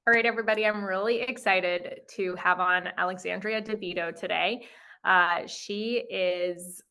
All right, everybody, I'm really excited to have on Alexandria DeVito today. She is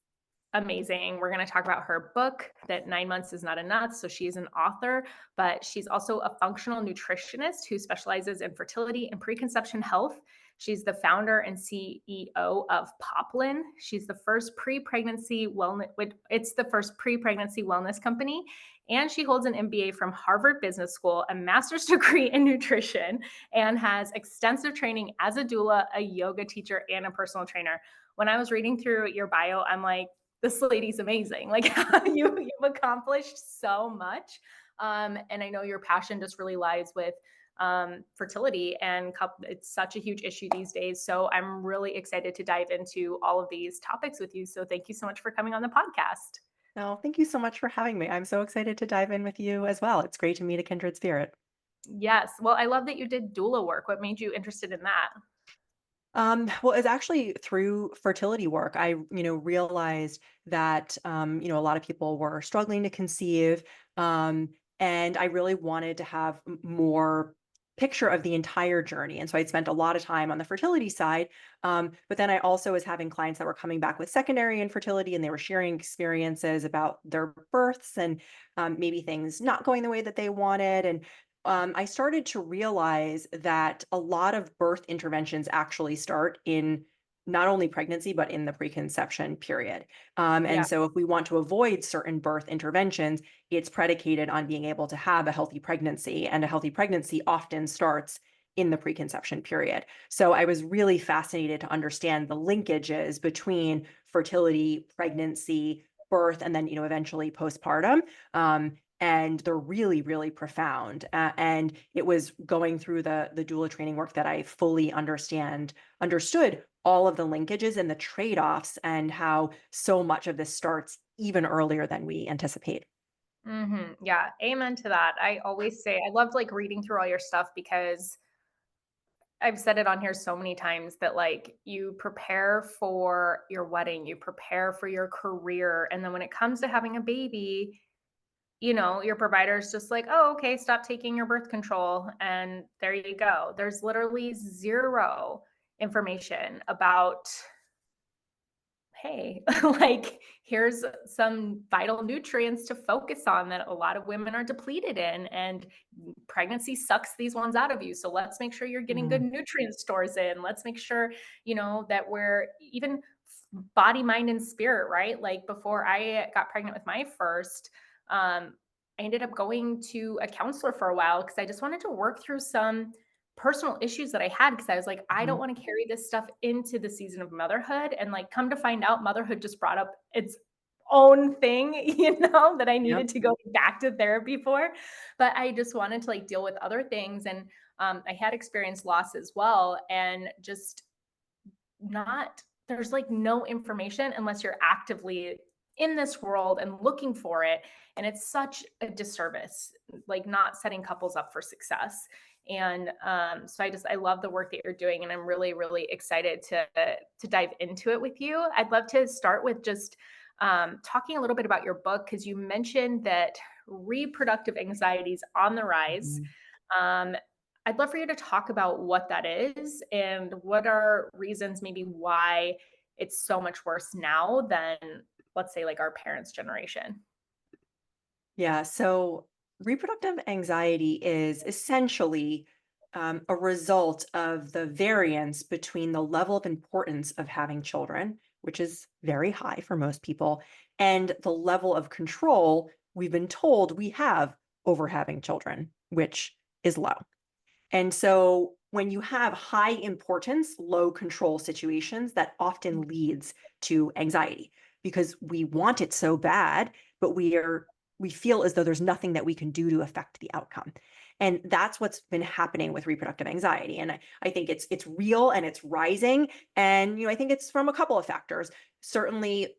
amazing. We're going to talk about her book, That 9 Months is Not Enough. So she's an author, but she's also a functional nutritionist who specializes in fertility and preconception health. She's the founder and CEO of Poplin. She's the first pre-pregnancy wellness. It's the first pre-pregnancy wellness company, and she holds an MBA from Harvard Business School, a master's degree in nutrition, and has extensive training as a doula, a yoga teacher, and a personal trainer. When I was reading through your bio, I'm like, this lady's amazing. Like you've accomplished so much. And I know your passion just really lies with fertility, and it's such a huge issue these days. So I'm really excited to dive into all of these topics with you. So thank you so much for coming on the podcast. Oh, thank you so much for having me. I'm so excited to dive in with you as well. It's great to meet a kindred spirit. Yes. Well, I love that you did doula work. What made you interested in that? Well, it's actually through fertility work. I realized that, a lot of people were struggling to conceive, and I really wanted to have more picture of the entire journey. And so I spent a lot of time on the fertility side. But then I also was having clients that were coming back with secondary infertility, and they were sharing experiences about their births and maybe things not going the way that they wanted. And I started to realize that a lot of birth interventions actually start in not only pregnancy, but in the preconception period. And Yeah. so, if we want to avoid certain birth interventions, it's predicated on being able to have a healthy pregnancy. And a healthy pregnancy often starts in the preconception period. So, I was really fascinated to understand the linkages between fertility, pregnancy, birth, and then, eventually postpartum. And they're really, really profound. And it was going through the doula training work that I fully understood all of the linkages and the trade-offs and how so much of this starts even earlier than we anticipate. Yeah. Amen to that. I always say I loved like reading through all your stuff because I've said it on here so many times that like you prepare for your wedding, you prepare for your career, and then when it comes to having a baby, your provider's just like, "Oh, okay, stop taking your birth control." And there you go. There's literally zero information about, hey, like here's some vital nutrients to focus on that a lot of women are depleted in, and pregnancy sucks these ones out of you. So let's make sure you're getting good Mm, nutrient stores in. Let's make sure, that we're even body, mind, and spirit, right? Like before I got pregnant with my first, I ended up going to a counselor for a while because I just wanted to work through some personal issues that I had, because I was like, I don't mhm. want to carry this stuff into the season of motherhood. And like, come to find out, motherhood just brought up its own thing, that I Yep. needed to go back to therapy for. But I just wanted to like deal with other things. And I had experienced loss as well. And just not, there's like no information unless you're actively in this world and looking for it. And it's such a disservice, like not setting couples up for success. And so I love the work that you're doing, and I'm really, really excited to dive into it with you. I'd love to start with just talking a little bit about your book, because you mentioned that reproductive anxiety is on the rise. Mhm. um, I'd love for you to talk about what that is and what are reasons maybe why it's so much worse now than, let's say, like our parents' generation. Yeah. So reproductive anxiety is essentially a result of the variance between the level of importance of having children, which is very high for most people, and the level of control we've been told we have over having children, which is low. And so when you have high importance, low control situations, that often leads to anxiety because we want it so bad, but we feel as though there's nothing that we can do to affect the outcome. And that's what's been happening with reproductive anxiety. And I think it's real and it's rising. And I think it's from a couple of factors. Certainly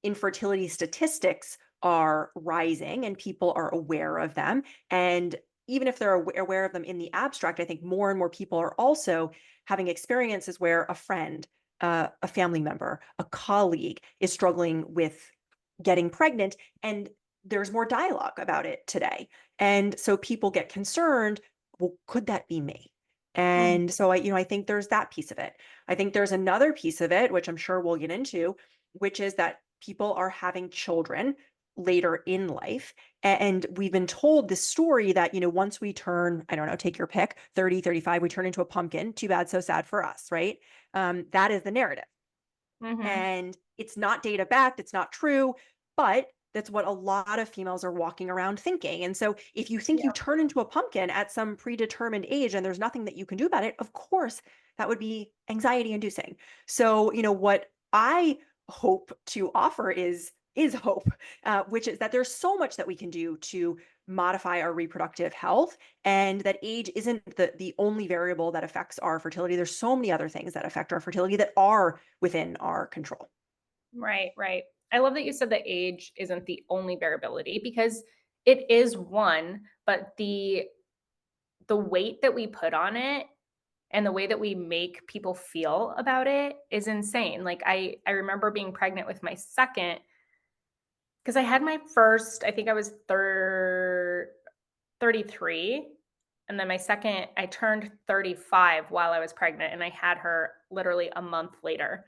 infertility statistics are rising and people are aware of them. And even if they're aware of them in the abstract, I think more and more people are also having experiences where a friend, a family member, a colleague is struggling with getting pregnant, and there's more dialogue about it today. And so people get concerned, well, could that be me? Mhm. And so I think there's that piece of it. I think there's another piece of it, which I'm sure we'll get into, which is that people are having children later in life. And we've been told this story that, once we turn, I don't know, take your pick, 30, 35, we turn into a pumpkin. Too bad, so sad for us, right? That is the narrative. Mhm. And it's not data backed, it's not true, but that's what a lot of females are walking around thinking. And so if you think Yeah. you turn into a pumpkin at some predetermined age and there's nothing that you can do about it, of course, that would be anxiety inducing. So, what I hope to offer is hope, which is that there's so much that we can do to modify our reproductive health, and that age isn't the only variable that affects our fertility. There's so many other things that affect our fertility that are within our control. Right, right. I love that you said that age isn't the only variability because it is one, but the weight that we put on it and the way that we make people feel about it is insane. Like I remember being pregnant with my second because I had my first, I think I was 33, and then my second I turned 35 while I was pregnant and I had her literally a month later.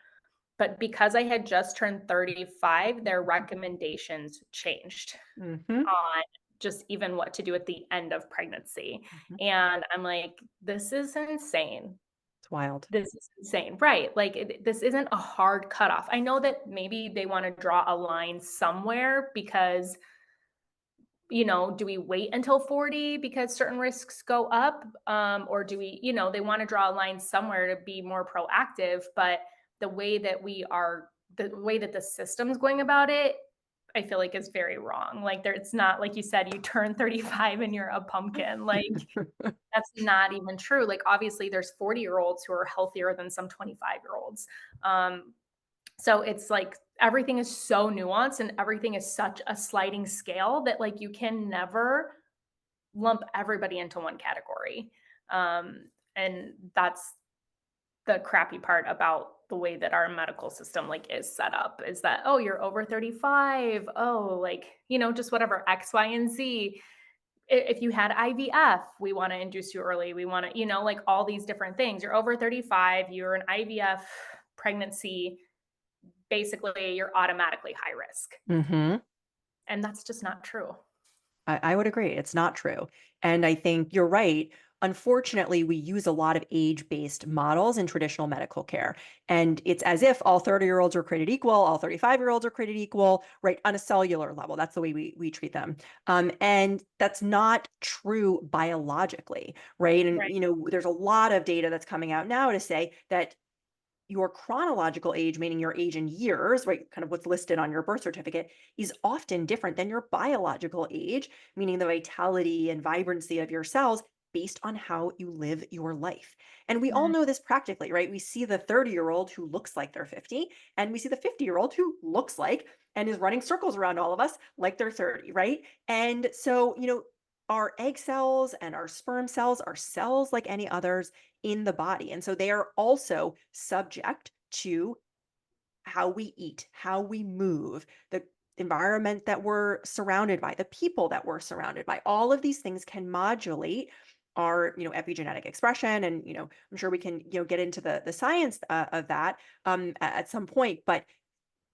But because I had just turned 35, their recommendations changed Hmm. on just even what to do at the end of pregnancy. Hmm. And I'm like, this is insane. It's wild. This is insane. Right. Like, this isn't a hard cutoff. I know that maybe they want to draw a line somewhere because, do we wait until 40 because certain risks go up? Or do we, they want to draw a line somewhere to be more proactive. But the way that the way that the system's going about it, I feel like is very wrong. Like it's not like you said, you turn 35 and you're a pumpkin. Like that's not even true. Like obviously there's 40-year-olds who are healthier than some 25-year-olds. So it's like everything is so nuanced and everything is such a sliding scale that like you can never lump everybody into one category. And that's the crappy part about the way that our medical system like is set up is that, oh, you're over 35. Oh, like, just whatever X, Y, and Z. If you had IVF, we want to induce you early. We want to, like all these different things. You're over 35, you're an IVF pregnancy, basically you're automatically high risk. Hmm. And that's just not true. I would agree. It's not true. And I think you're right. Unfortunately, we use a lot of age-based models in traditional medical care. And it's as if all 30-year-olds are created equal, all 35-year-olds are created equal, right? On a cellular level. That's the way we treat them. And that's not true biologically, right? And, Right. there's a lot of data that's coming out now to say that your chronological age, meaning your age in years, right, kind of what's listed on your birth certificate, is often different than your biological age, meaning the vitality and vibrancy of your cells based on how you live your life. And we all Mhm. know this practically, right? We see the 30-year-old who looks like they're 50, and we see the 50-year-old who looks like and is running circles around all of us like they're 30, right? And so, our egg cells and our sperm cells are cells like any others in the body. And so they are also subject to how we eat, how we move, the environment that we're surrounded by, the people that we're surrounded by. All of these things can modulate our, epigenetic expression. And, I'm sure we can, get into the science of that at some point. But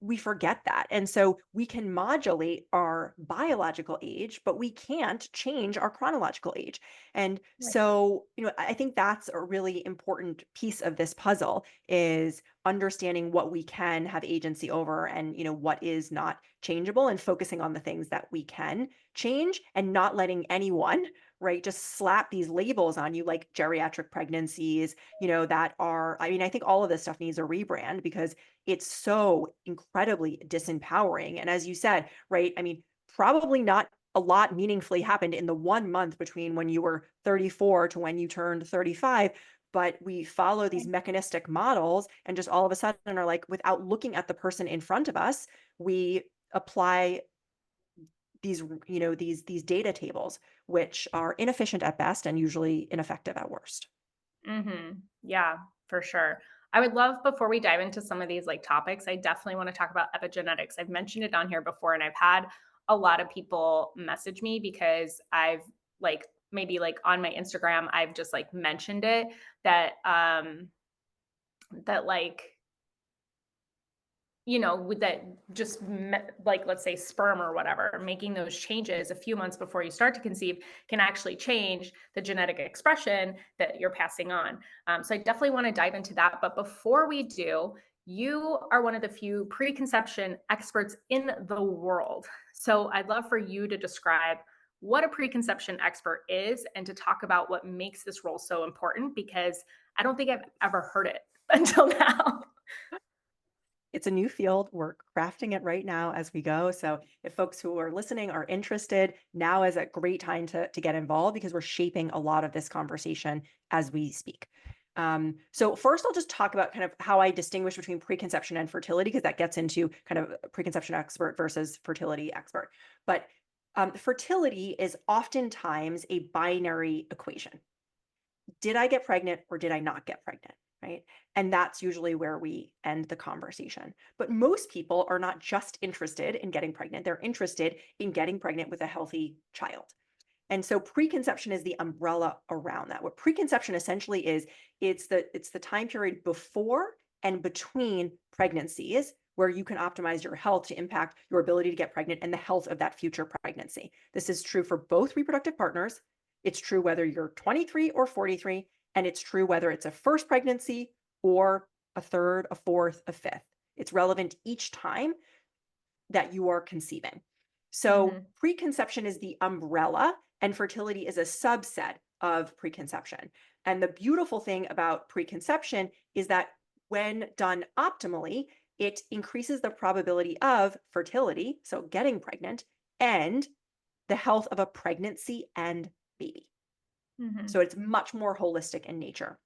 we forget that. And so we can modulate our biological age, but we can't change our chronological age. And Right. so, I think that's a really important piece of this puzzle is understanding what we can have agency over and, what is not changeable and focusing on the things that we can change and not letting anyone, right, just slap these labels on you like geriatric pregnancies, that are, I mean, I think all of this stuff needs a rebrand because it's so incredibly disempowering. And as you said, right, I mean, probably not a lot meaningfully happened in the 1 month between when you were 34 to when you turned 35. But we follow these mechanistic models and just all of a sudden are like, without looking at the person in front of us, we apply these, these data tables, which are inefficient at best and usually ineffective at worst. Yeah, for sure. I would love before we dive into some of these like topics, I definitely want to talk about epigenetics. I've mentioned it on here before and I've had a lot of people message me because I've like maybe like on my Instagram, I've just like mentioned it that, that like, with that just like, let's say sperm or whatever, making those changes a few months before you start to conceive can actually change the genetic expression that you're passing on. So I definitely want to dive into that. But before we do, you are one of the few preconception experts in the world. So I'd love for you to describe what a preconception expert is and to talk about what makes this role so important, because I don't think I've ever heard it until now. It's a new field. We're crafting it right now as we go. So if folks who are listening are interested, now is a great time to get involved because we're shaping a lot of this conversation as we speak. So first, I'll just talk about kind of how I distinguish between preconception and fertility, because that gets into kind of a preconception expert versus fertility expert. But fertility is oftentimes a binary equation. Did I get pregnant or did I not get pregnant? Right. And that's usually where we end the conversation. But most people are not just interested in getting pregnant, they're interested in getting pregnant with a healthy child. And so preconception is the umbrella around that. What preconception essentially is, it's the time period before and between pregnancies where you can optimize your health to impact your ability to get pregnant and the health of that future pregnancy. This is true for both reproductive partners. It's true whether you're 23 or 43, and it's true whether it's a first pregnancy or a third, a fourth, a fifth. It's relevant each time that you are conceiving. So Mhm. preconception is the umbrella, and fertility is a subset of preconception. And the beautiful thing about preconception is that when done optimally, it increases the probability of fertility, so getting pregnant, and the health of a pregnancy and baby. So Mhm. it's much more holistic in nature.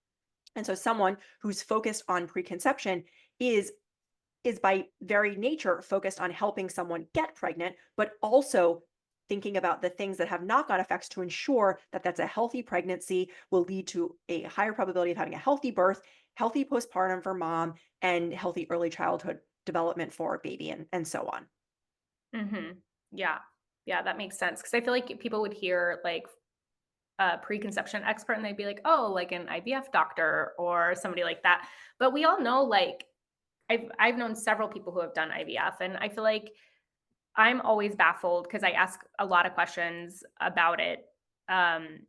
And so someone who's focused on preconception is by very nature focused on helping someone get pregnant, but also thinking about the things that have knock-on effects to ensure that that's a healthy pregnancy, will lead to a higher probability of having a healthy birth, healthy postpartum for mom, and healthy early childhood development for baby, and so on. Mhm. Yeah. Yeah, that makes sense. Because I feel like people would hear, like, a preconception expert, and they'd be like, "Oh, like an IVF doctor or somebody like that." But we all know, like, I've known several people who have done IVF, and I feel like I'm always baffled because I ask a lot of questions about it, um,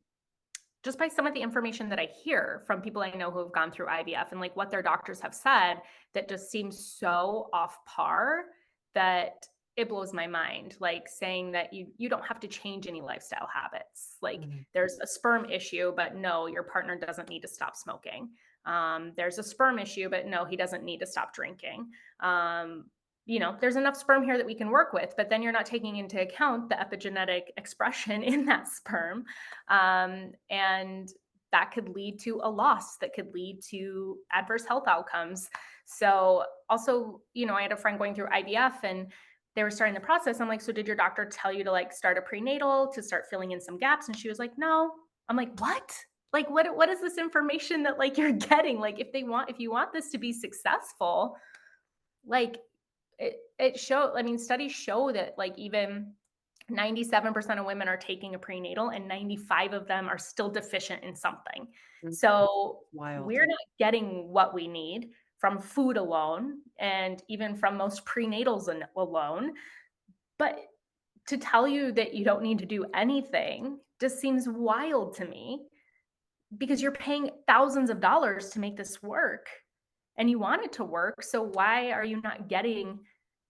just by some of the information that I hear from people I know who have gone through IVF and, like, what their doctors have said that just seems so off par that it blows my mind. Like, saying that you don't have to change any lifestyle habits. Like, Mhm. there's a sperm issue, but no, your partner doesn't need to stop smoking. There's a sperm issue, but no, he doesn't need to stop drinking. There's enough sperm here that we can work with, but then you're not taking into account the epigenetic expression in that sperm. And that could lead to a loss, that could lead to adverse health outcomes. So also, I had a friend going through IVF, and they were starting the process. I'm like, "So did your doctor tell you to, like, start a prenatal to start filling in some gaps?" And she was like, "No." I'm like, "What? Like, what is this information that, like, you're getting? Like, if you want this to be successful, like, I mean, studies show that, like, even 97% of women are taking a prenatal, and 95 of them are still deficient in something. Mhm. So Wild. we're not getting what we need from food alone, and even from most prenatals alone. But to tell you that you don't need to do anything just seems wild to me, because you're paying thousands of dollars to make this work, and you want it to work. So why are you not getting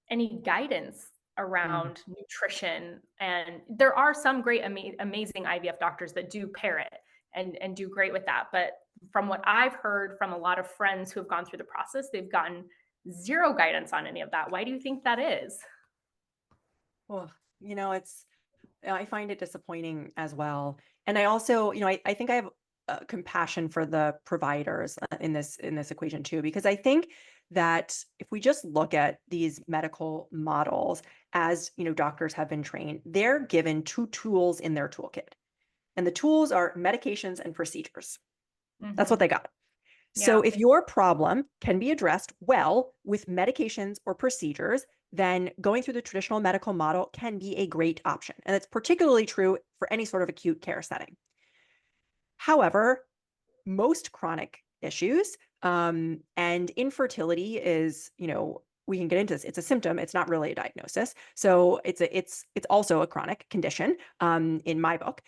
any guidance Mhm. around nutrition? And there are some great, amazing IVF doctors that do pair it and do great with that. But from what I've heard from a lot of friends who have gone through the process, they've gotten zero guidance on any of that. Why do you think that is? Well, it's I find it disappointing as well. And I also, I think I have compassion for the providers in this equation too, because I think that if we just look at these medical models as, doctors have been trained, they're given two tools in their toolkit. And the tools are medications and procedures. That's what Hmm. they got. So Yeah. if your problem can be addressed well with medications or procedures, then going through the traditional medical model can be a great option. And it's particularly true for any sort of acute care setting. However, most chronic issues, and infertility is, we can get into this. It's a symptom. It's not really a diagnosis. So it's also a chronic condition. In my book,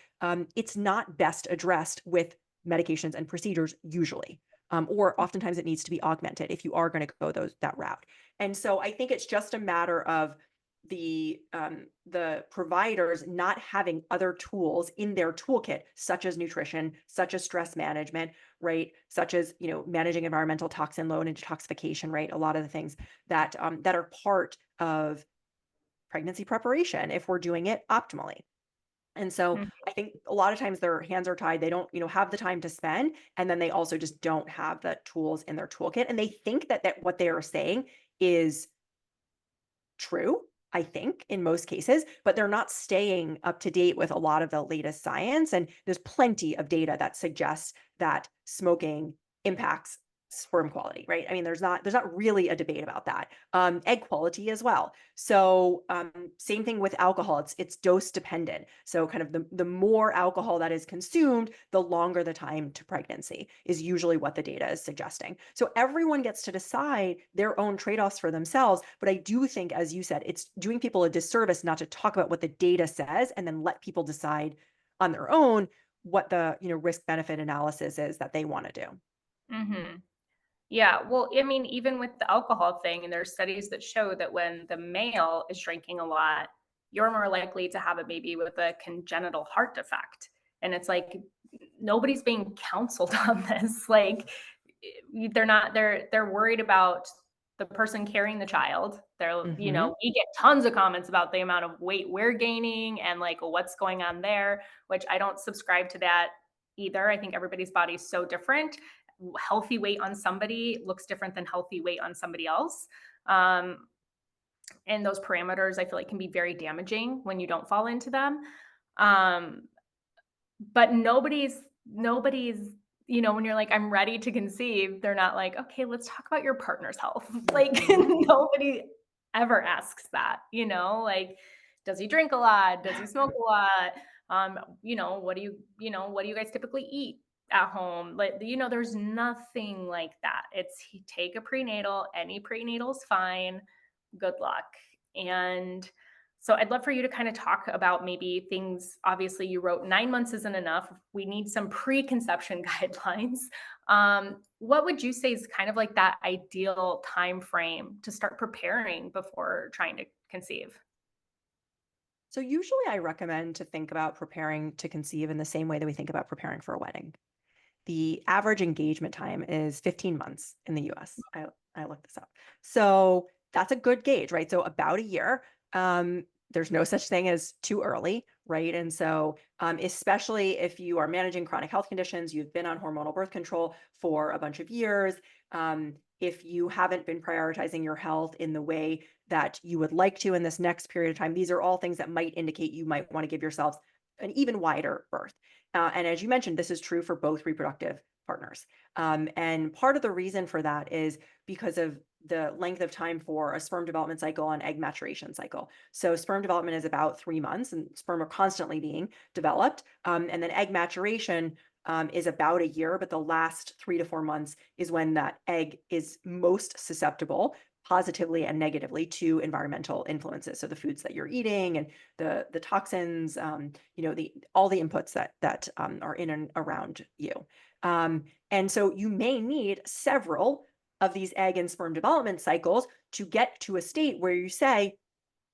it's not best addressed with medications and procedures usually, or oftentimes it needs to be augmented if you are going to go that route. And so I think it's just a matter of the providers not having other tools in their toolkit, such as nutrition, such as stress management, right? Such as, managing environmental toxin load and detoxification, right? A lot of the things that that are part of pregnancy preparation if we're doing it optimally. And so Mhm. I think a lot of times their hands are tied. They don't, have the time to spend, and then they also just don't have the tools in their toolkit, and they think that what they are saying is true, I think, in most cases, but they're not staying up to date with a lot of the latest science. And there's plenty of data that suggests that smoking impacts sperm quality, right? I mean, there's not really a debate about that. Egg quality as well. So same thing with alcohol. It's dose dependent. So kind of the more alcohol that is consumed, the longer the time to pregnancy is usually what the data is suggesting. So everyone gets to decide their own trade-offs for themselves. But I do think, as you said, it's doing people a disservice not to talk about what the data says and then let people decide on their own what the risk benefit analysis is that they want to do. Mhm. Yeah, well, I mean, even with the alcohol thing, and there's studies that show that when the male is drinking a lot, you're more likely to have a baby with a congenital heart defect. And it's like nobody's being counseled on this. Like they're worried about the person carrying the child. Hmm. We get tons of comments about the amount of weight we're gaining and like what's going on there, which I don't subscribe to that either. I think everybody's body is so different. Healthy weight on somebody looks different than healthy weight on somebody else. Um, and those parameters I feel like can be very damaging when you don't fall into them. Um, but nobody's, when you're like, I'm ready to conceive, they're not like, okay, let's talk about your partner's health. Like Hmm. nobody ever asks that, like, does he drink a lot? Does he smoke a lot? What do you guys typically eat at home? Like, there's nothing like that. It's take a prenatal, any prenatal's fine, good luck. And so I'd love for you to kind of talk about maybe things. Obviously, you wrote 9 months isn't enough. We need some preconception guidelines. What would you say is kind of like that ideal time frame to start preparing before trying to conceive? So usually I recommend to think about preparing to conceive in the same way that we think about preparing for a wedding. The average engagement time is 15 months in the US. I looked this up. So that's a good gauge, right? So about a year. There's no such thing as too early, right? And so, especially if you are managing chronic health conditions, you've been on hormonal birth control for a bunch of years, if you haven't been prioritizing your health in the way that you would like to in this next period of time, these are all things that might indicate you might want to give yourselves an even wider berth. And as you mentioned, this is true for both reproductive partners. And part of the reason for that is because of the length of time for a sperm development cycle and egg maturation cycle. So sperm development is about 3 months, and sperm are constantly being developed. And then egg maturation is about a year, but the last 3 to 4 months is when that egg is most susceptible positively and negatively to environmental influences. So the foods that you're eating and the toxins, the all the inputs that are in and around you. And so you may need several of these egg and sperm development cycles to get to a state where you say,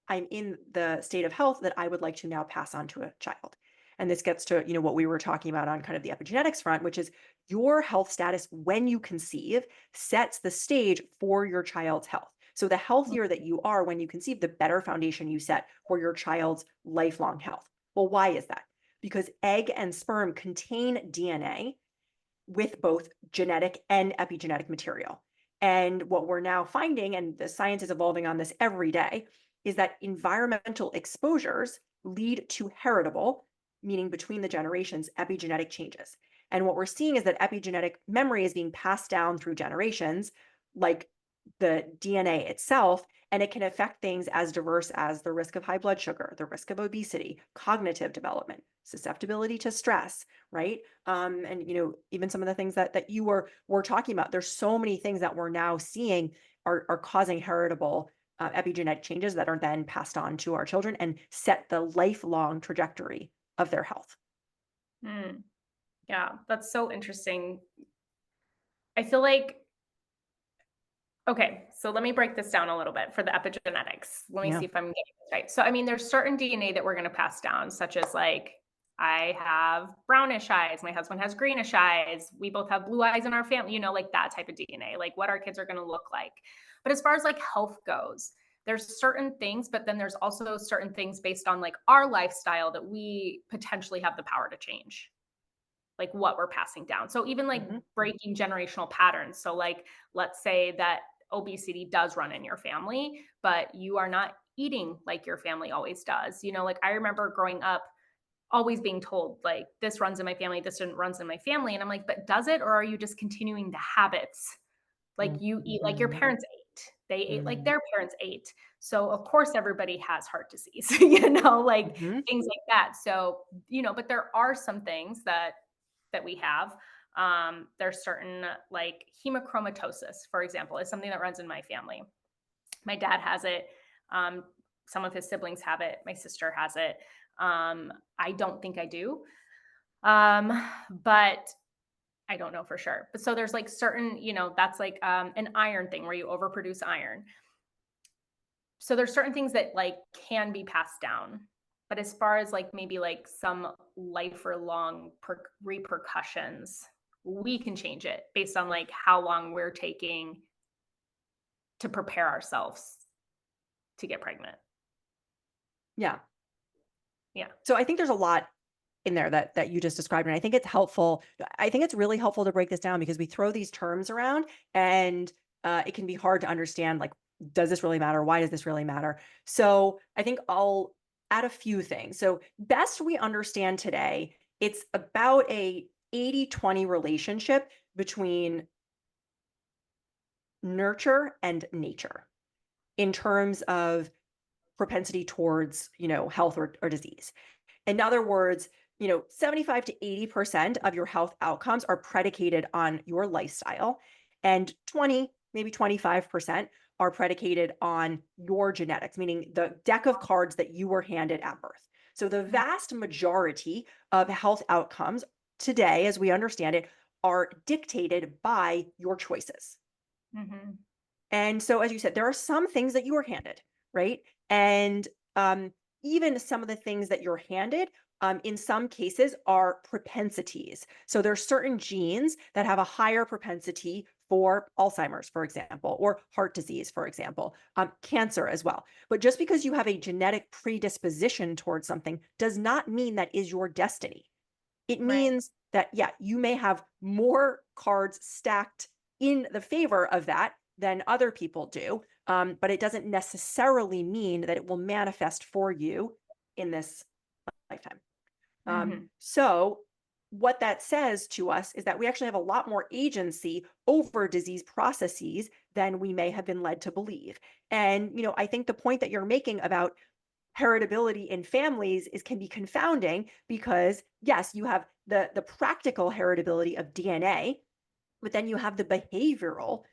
I'm in the state of health that I would like to now pass on to a child. And this gets to, what we were talking about on kind of the epigenetics front, which is your health status when you conceive sets the stage for your child's health. So the healthier that you are when you conceive, the better foundation you set for your child's lifelong health. Well, why is that? Because egg and sperm contain DNA with both genetic and epigenetic material. And what we're now finding, and the science is evolving on this every day, is that environmental exposures lead to heritable, meaning between the generations, epigenetic changes. And what we're seeing is that epigenetic memory is being passed down through generations, like the DNA itself, and it can affect things as diverse as the risk of high blood sugar, the risk of obesity, cognitive development, susceptibility to stress, right? And even some of the things that you were talking about, there's so many things that we're now seeing are causing heritable epigenetic changes that are then passed on to our children and set the lifelong trajectory of their health. Mm, yeah, that's so interesting. I feel like, okay, so let me break this down a little bit for the epigenetics. Let me Yeah. see if I'm getting this right. So, I mean, there's certain DNA that we're going to pass down, such as like, I have brownish eyes, my husband has greenish eyes, we both have blue eyes in our family, like that type of DNA, like what our kids are going to look like. But as far as like health goes, there's certain things, but then there's also certain things based on like our lifestyle that we potentially have the power to change, like what we're passing down. So even like Hmm. breaking generational patterns. So like let's say that obesity does run in your family, but you are not eating like your family always does. Like I remember growing up always being told like this runs in my family, this didn't runs in my family. And I'm like, but does it, or are you just continuing the habits? Like you eat like your Hmm. parents ate. They ate like Hmm. their parents ate. So of course everybody has heart disease, like Hmm. things like that. So, but there are some things that we have. There's certain like hemochromatosis, for example, is something that runs in my family. My dad has it. Um, some of his siblings have it. My sister has it. I don't think I do. But I don't know for sure. But so there's like certain, that's like an iron thing where you overproduce iron. So there's certain things that like can be passed down. But as far as like maybe like some life or long repercussions, we can change it based on like how long we're taking to prepare ourselves to get pregnant. Yeah. Yeah. So I think there's a lot in there that you just described, and I think it's helpful. I think it's really helpful to break this down because we throw these terms around, and it can be hard to understand. Like, does this really matter? Why does this really matter? So I think I'll add a few things. So best we understand today, it's about a 80-20 relationship between nurture and nature in terms of propensity towards health or disease. In other words, 75 to 80% of your health outcomes are predicated on your lifestyle, and 20, maybe 25% are predicated on your genetics, meaning the deck of cards that you were handed at birth. So the vast majority of health outcomes today, as we understand it, are dictated by your choices. Mm-hmm. And so, as you said, there are some things that you were handed, right? And um, even some of the things that you're handed, in some cases, are propensities. So there's certain genes that have a higher propensity for Alzheimer's, for example, or heart disease, for example, cancer as well. But just because you have a genetic predisposition towards something does not mean that is your destiny. It Right. means that, yeah, you may have more cards stacked in the favor of that than other people do. But it doesn't necessarily mean that it will manifest for you in this lifetime. Mm-hmm. So, what that says to us is that we actually have a lot more agency over disease processes than we may have been led to believe. And, I think the point that you're making about heritability in families can be confounding because yes, you have the practical heritability of DNA, but then you have the behavioral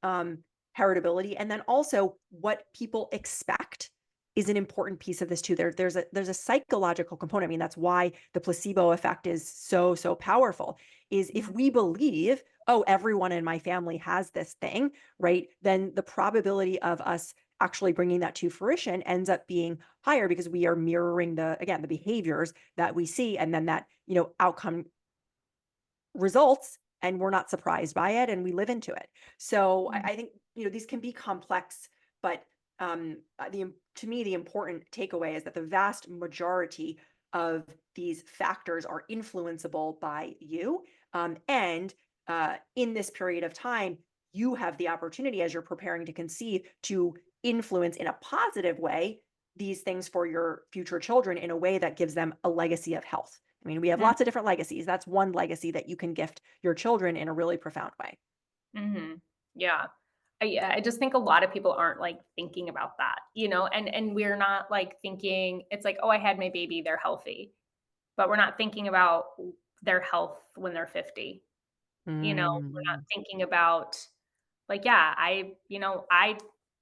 um, heritability, and then also what people expect is an important piece of this too. There's a psychological component. I mean, that's why the placebo effect is so powerful. Is if we believe, oh, everyone in my family has this thing, right? Then the probability of us actually bringing that to fruition ends up being higher because we are mirroring the behaviors that we see, and then that outcome results, and we're not surprised by it, and we live into it. So I think these can be complex, but to me the important takeaway is that the vast majority of these factors are influenceable by you, and in this period of time you have the opportunity, as you're preparing to conceive, to influence in a positive way these things for your future children in a way that gives them a legacy of health. I mean, we have lots of different legacies. That's one legacy that you can gift your children in a really profound way. Mm-hmm. Yeah. Yeah, I just think a lot of people aren't like thinking about that, and we're not like thinking it's like, oh, I had my baby, they're healthy. but we're not thinking about their health when they're 50. We're not Mm. thinking about like, yeah, I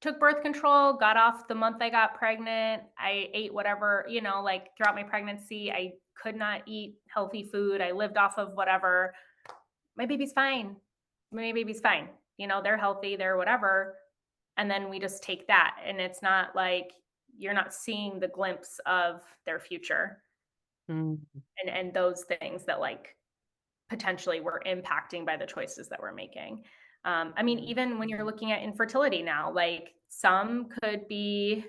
took birth control, got off the month I got pregnant. I ate whatever, like throughout my pregnancy, I could not eat healthy food. I lived off of whatever. My baby's fine. My baby's fine. They're healthy, they're whatever. And then we just take that. And it's not like you're not seeing the glimpse of their future Mm. and those things that like potentially we're impacting by the choices that we're making. I mean, Mm. even when you're looking at infertility now, like some could be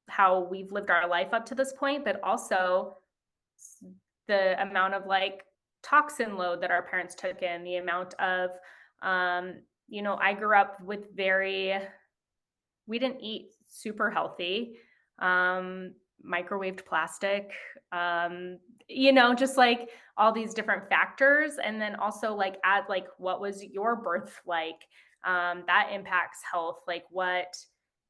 how we've lived our life up to this point, but also the amount of like toxin load that our parents took in, the amount of, I grew up with we didn't eat super healthy, microwaved plastic, just like all these different factors. And then also like add like what was your birth like? That impacts health. Like what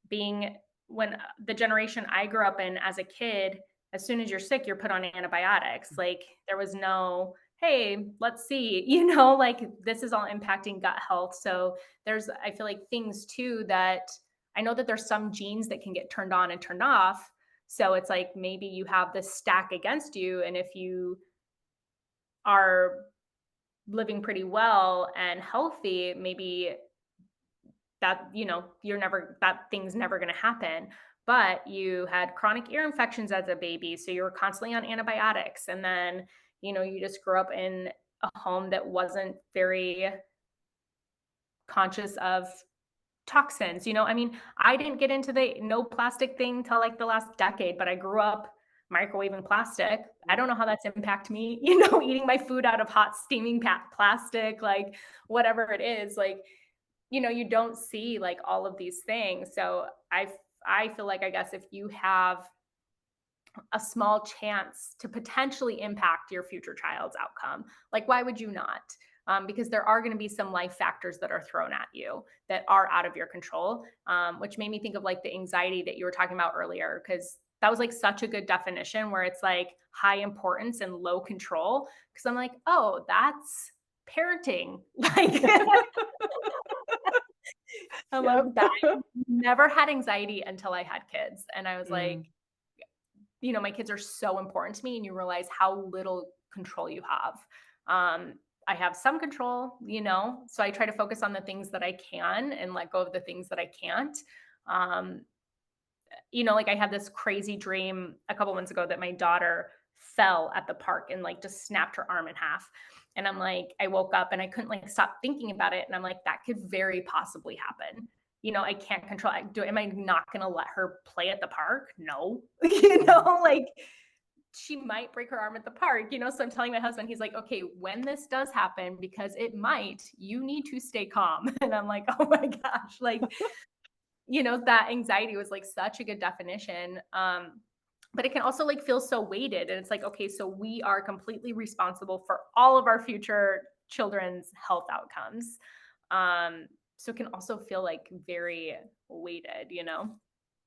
being when the generation I grew up in as a kid, as soon as you're sick, you're put on antibiotics. Like there was no, hey, let's see, like this is all impacting gut health. So I feel like things too that I know that there's some genes that can get turned on and turned off. So it's like maybe you have this stack against you. And if you are living pretty well and healthy, maybe that thing's never going to happen. But you had chronic ear infections as a baby. So you were constantly on antibiotics. And then, you just grew up in a home that wasn't very conscious of toxins. I mean, I didn't get into the no plastic thing till like the last decade, but I grew up microwaving plastic. I don't know how that's impacted me, eating my food out of hot steaming plastic, like whatever it is, like, you don't see like all of these things. So I feel like I guess if you have a small chance to potentially impact your future child's outcome. Like, why would you not? Because there are going to be some life factors that are thrown at you that are out of your control, which made me think of like the anxiety that you were talking about earlier, because that was like such a good definition where it's like high importance and low control. Because I'm like, oh, that's parenting. Like, I'm like, Yep. that I never had anxiety until I had kids. And I was like, Mm. my kids are so important to me, and you realize how little control you have. I have some control, so I try to focus on the things that I can and let go of the things that I can't. Um, like I had this crazy dream a couple months ago that my daughter fell at the park and like just snapped her arm in half. And I'm like, I woke up and I couldn't like stop thinking about it. And I'm like, that could very possibly happen. I can't control. Am I not going to let her play at the park? No. Mm. Like she might break her arm at the park. So I'm telling my husband, he's like, okay, when this does happen, because it might, you need to stay calm. And I'm like, oh my gosh, like that anxiety was like such a good definition. But it can also like feel so weighted. And it's like, okay, so we are completely responsible for all of our future children's health outcomes. So it can also feel like very weighted.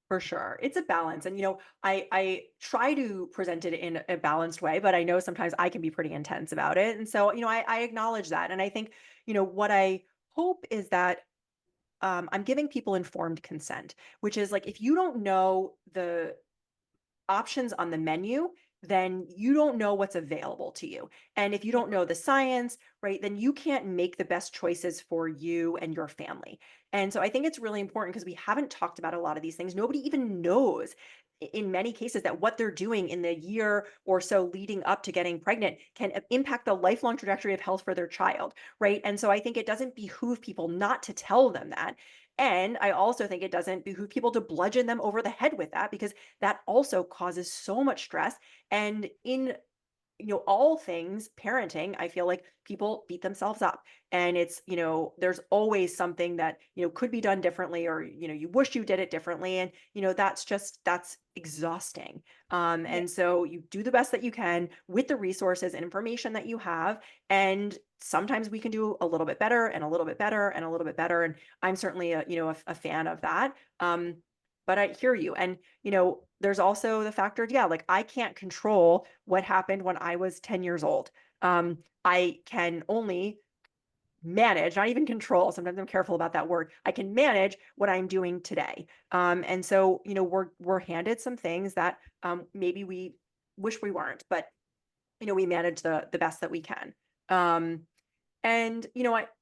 For sure. It's a balance. And I try to present it in a balanced way, but I know sometimes I can be pretty intense about it. And so, I acknowledge that. And I think, what I hope is that I'm giving people informed consent, which is like if you don't know the options on the menu, then you don't know what's available to you. And if you don't know the science, right, then you can't make the best choices for you and your family. And so I think it's really important because we haven't talked about a lot of these things. Nobody even knows in many cases that what they're doing in the year or so leading up to getting pregnant can impact the lifelong trajectory of health for their child, right? And so I think it doesn't behoove people not to tell them that. And I also think it doesn't behoove people to bludgeon them over the head with that because that also causes so much stress. And in all things parenting, I feel like people beat themselves up. And it's, there's always something that, could be done differently or, you wish you did it differently. And, that's exhausting. Yeah. And so you do the best that you can with the resources and information that you have. And sometimes we can do a little bit better and a little bit better and a little bit better. And I'm certainly a fan of that. but I hear you. And, there's also the factor, yeah, like I can't control what happened when I was 10 years old. I can only manage, not even control. Sometimes I'm careful about that word. I can manage what I'm doing today. And so, we're handed some things that maybe we wish we weren't, but we manage the best that we can. Um, and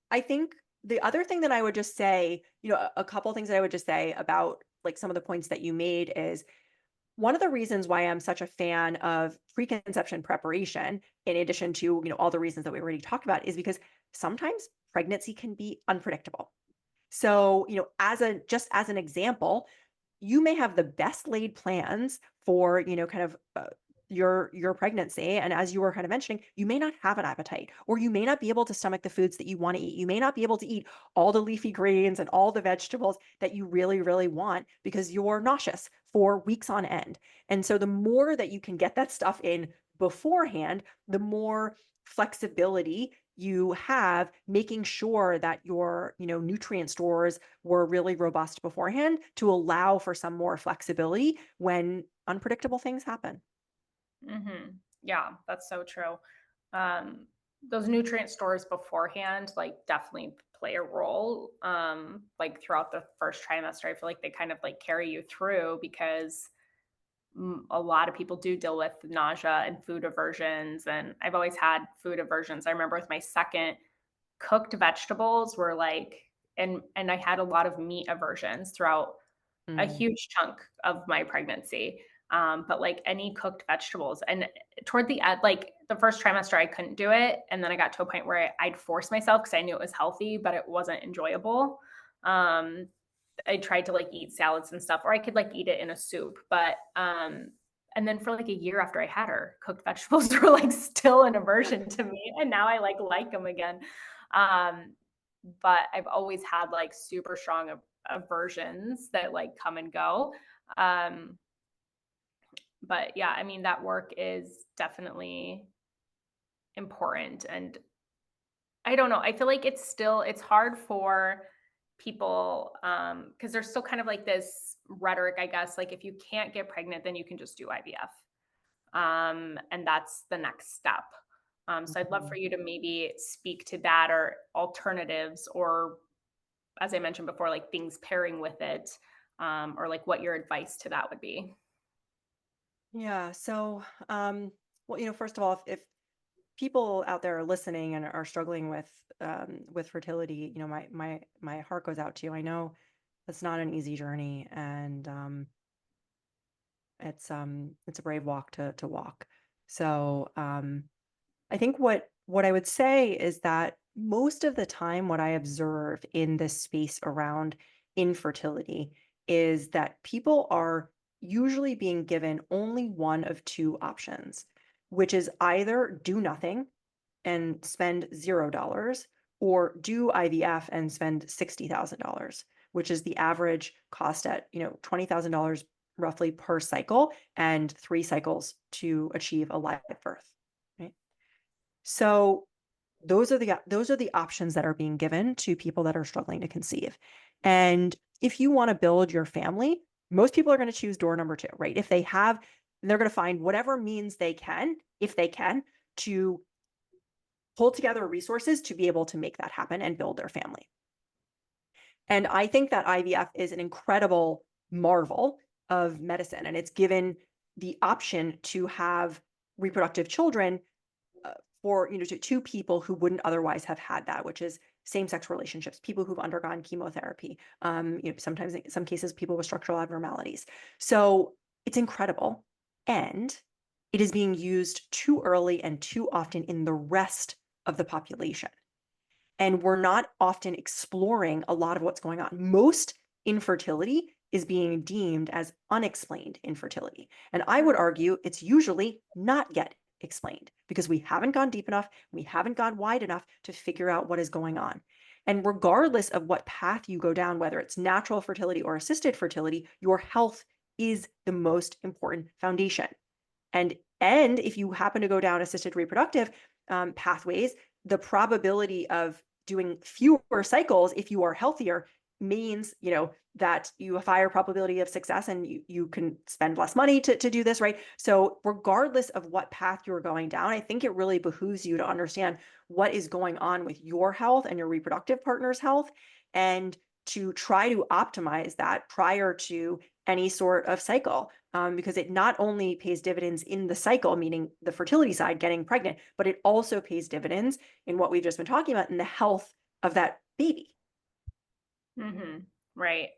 I think the other thing that I would just say, a couple things that I would just say about like some of the points that you made is one of the reasons why I'm such a fan of preconception preparation, in addition to, all the reasons that we already talked about, is because sometimes pregnancy can be unpredictable. So, just as an example, you may have the best laid plans for, kind of your pregnancy, and as you were kind of mentioning, you may not have an appetite, or you may not be able to stomach the foods that you want to eat. You may not be able to eat all the leafy greens and all the vegetables that you really, really want because you're nauseous for weeks on end. And so the more that you can get that stuff in beforehand, the more flexibility you have, making sure that your nutrient stores were really robust beforehand to allow for some more flexibility when unpredictable things happen. Yeah, that's so true. Um, those nutrient stores beforehand, like, definitely play a role. Like, throughout the first trimester, I feel like they kind of like carry you through because a lot of people do deal with nausea and food aversions. And I've always had food aversions. I remember with my second, cooked vegetables were like, and I had a lot of meat aversions throughout a Mm. huge chunk of my pregnancy. But like any cooked vegetables, and toward the end, like the first trimester, I couldn't do it, and then I got to a point where I'd force myself because I knew it was healthy, but it wasn't enjoyable. Um, I tried to like eat salads and stuff, or I could like eat it in a soup, but and then for like a year after I had her, cooked vegetables were like still an aversion to me, and now I like them again. Um, but I've always had like super strong aversions that like come and go. Um, but yeah, I mean, that work is definitely important. And I don't know, I feel like it's hard for people, because there's still kind of like this rhetoric, I guess, like if you can't get pregnant, then you can just do IVF. And that's the next step. So I'd love for Mhm. you to maybe speak to that, or alternatives, or as I mentioned before, like things pairing with it, or like what your advice to that would be. Yeah. So, well, first of all, if people out there are listening and are struggling with fertility, my heart goes out to you. I know it's not an easy journey, and it's a brave walk to walk. So, I think what I would say is that most of the time, what I observe in this space around infertility is that people are usually being given only one of two options, which is either do nothing and spend $0, or do IVF and spend $60,000, which is the average cost at, $20,000 roughly per cycle, and 3 cycles to achieve a live birth. Right. So those are the options that are being given to people that are struggling to conceive. And if you want to build your family, most people are going to choose door number two, right? If they have, they're going to find whatever means they can, if they can, to pull together resources to be able to make that happen and build their family. And I think that IVF is an incredible marvel of medicine, and it's given the option to have reproductive children uh, for to two people who wouldn't otherwise have had that, which is same-sex relationships, people who've undergone chemotherapy, sometimes in some cases people with structural abnormalities. So it's incredible, and it is being used too early and too often in the rest of the population. And we're not often exploring a lot of what's going on. Most infertility is being deemed as unexplained infertility. And I would argue it's usually not yet explained because we haven't gone deep enough, we haven't gone wide enough to figure out what is going on. And regardless of what path you go down, whether it's natural fertility or assisted fertility, your health is the most important foundation. And if you happen to go down assisted reproductive pathways, the probability of doing fewer cycles if you are healthier means, that you have higher probability of success and you can spend less money to do this, right? So regardless of what path you're going down, I think it really behooves you to understand what is going on with your health and your reproductive partner's health, and to try to optimize that prior to any sort of cycle. Because it not only pays dividends in the cycle, meaning the fertility side, getting pregnant, but it also pays dividends in what we've just been talking about in the health of that baby. Hmm. Right.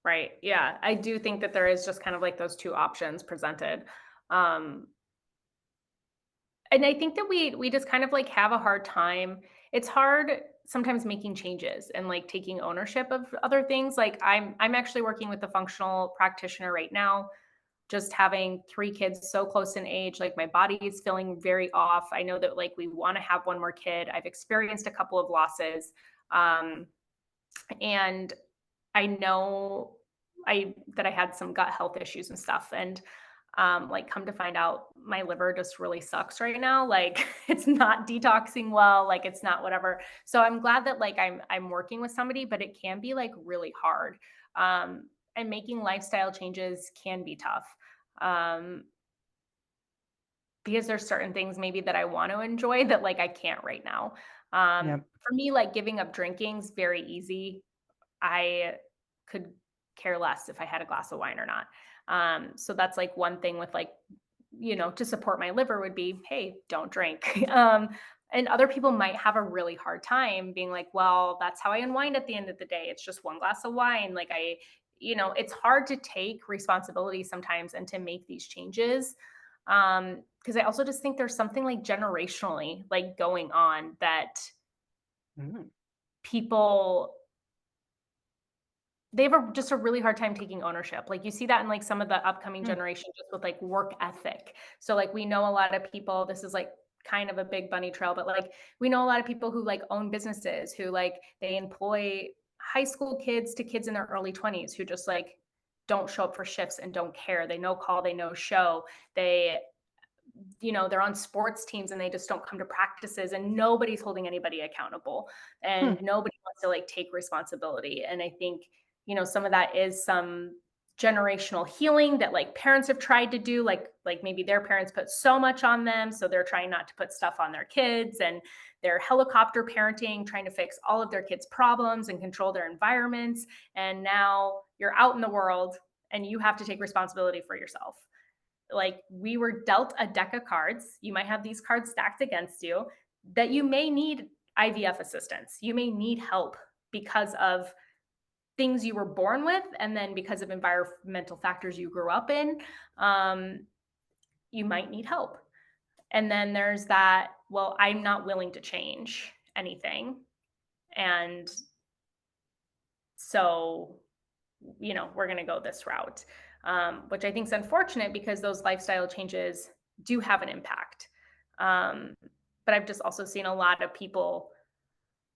Right. Yeah. I do think that there is just kind of like those two options presented. Um, and I think that we just kind of like have a hard time. It's hard sometimes making changes and like taking ownership of other things. Like I'm actually working with a functional practitioner right now, just having 3 kids so close in age, like my body is feeling very off. I know that like we want to have one more kid. I've experienced a couple of losses. Um, and I know I had some gut health issues and stuff. And like come to find out my liver just really sucks right now. Like it's not detoxing well, like it's not whatever. So I'm glad that like I'm working with somebody, but it can be like really hard. And making lifestyle changes can be tough. Um, because there's certain things maybe that I want to enjoy that like I can't right now. Yeah. For me, like giving up drinking's very easy. I could care less if I had a glass of wine or not. So that's like one thing with like, to support my liver would be, hey, don't drink. And other people might have a really hard time being like, well, that's how I unwind at the end of the day. It's just one glass of wine. Like it's hard to take responsibility sometimes and to make these changes. Because I also just think there's something like generationally like going on that Mm. people they have just a really hard time taking ownership. Like you see that in like some of the upcoming Mm. generation just with like work ethic. So like we know a lot of people, this is like kind of a big bunny trail, but like we know a lot of people who like own businesses, who like they employ high school kids to kids in their early 20s who just like don't show up for shifts and don't care. They no call, they no show. They they're on sports teams and they just don't come to practices, and nobody's holding anybody accountable, Hmm. and nobody wants to like take responsibility. And I think, some of that is some generational healing that like parents have tried to do, like maybe their parents put so much on them, so they're trying not to put stuff on their kids, and they're helicopter parenting, trying to fix all of their kids' problems and control their environments. And now you're out in the world and you have to take responsibility for yourself. Like we were dealt a deck of cards. You might have these cards stacked against you that you may need IVF assistance. You may need help because of things you were born with, and then because of environmental factors you grew up in, you might need help. And then there's that, well, I'm not willing to change anything. And so we're going to go this route, which I think is unfortunate because those lifestyle changes do have an impact. Um, but I've just also seen a lot of people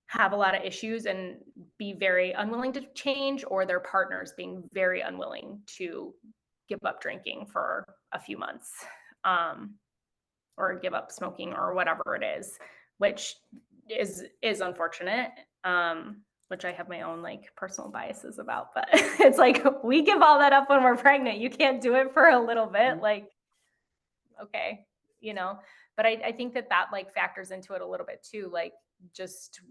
have a lot of issues and be very unwilling to change, or their partners being very unwilling to give up drinking for a few months, um, or give up smoking or whatever it is, which is unfortunate. Which I have my own like personal biases about, but it's like we give all that up when we're pregnant. You can't do it for a little bit, Mm. like okay, you know. But I think that like factors into it a little bit too. Like just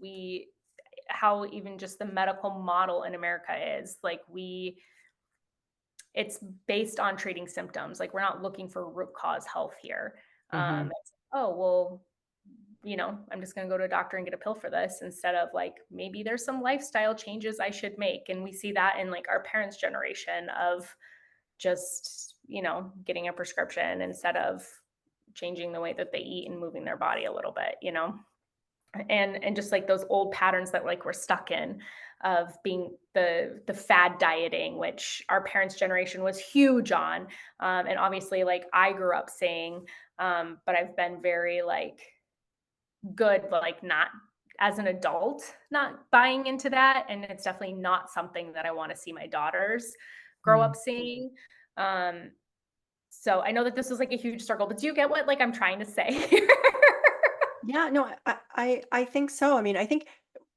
how even just the medical model in America is like it's based on treating symptoms. Like we're not looking for root cause health here. Mhm. Oh well, I'm just going to go to a doctor and get a pill for this, instead of like, maybe there's some lifestyle changes I should make. And we see that in like our parents' generation of just, getting a prescription instead of changing the way that they eat and moving their body a little bit. And just like those old patterns that like we're stuck in, of being the fad dieting, which our parents' generation was huge on. And obviously like I grew up saying, but I've been very like good, like not as an adult, not buying into that. And it's definitely not something that I want to see my daughters grow Mm. up seeing. Um, so I know that this is like a huge struggle, but do you get what like I'm trying to say? Yeah, no, I think so. I mean, I think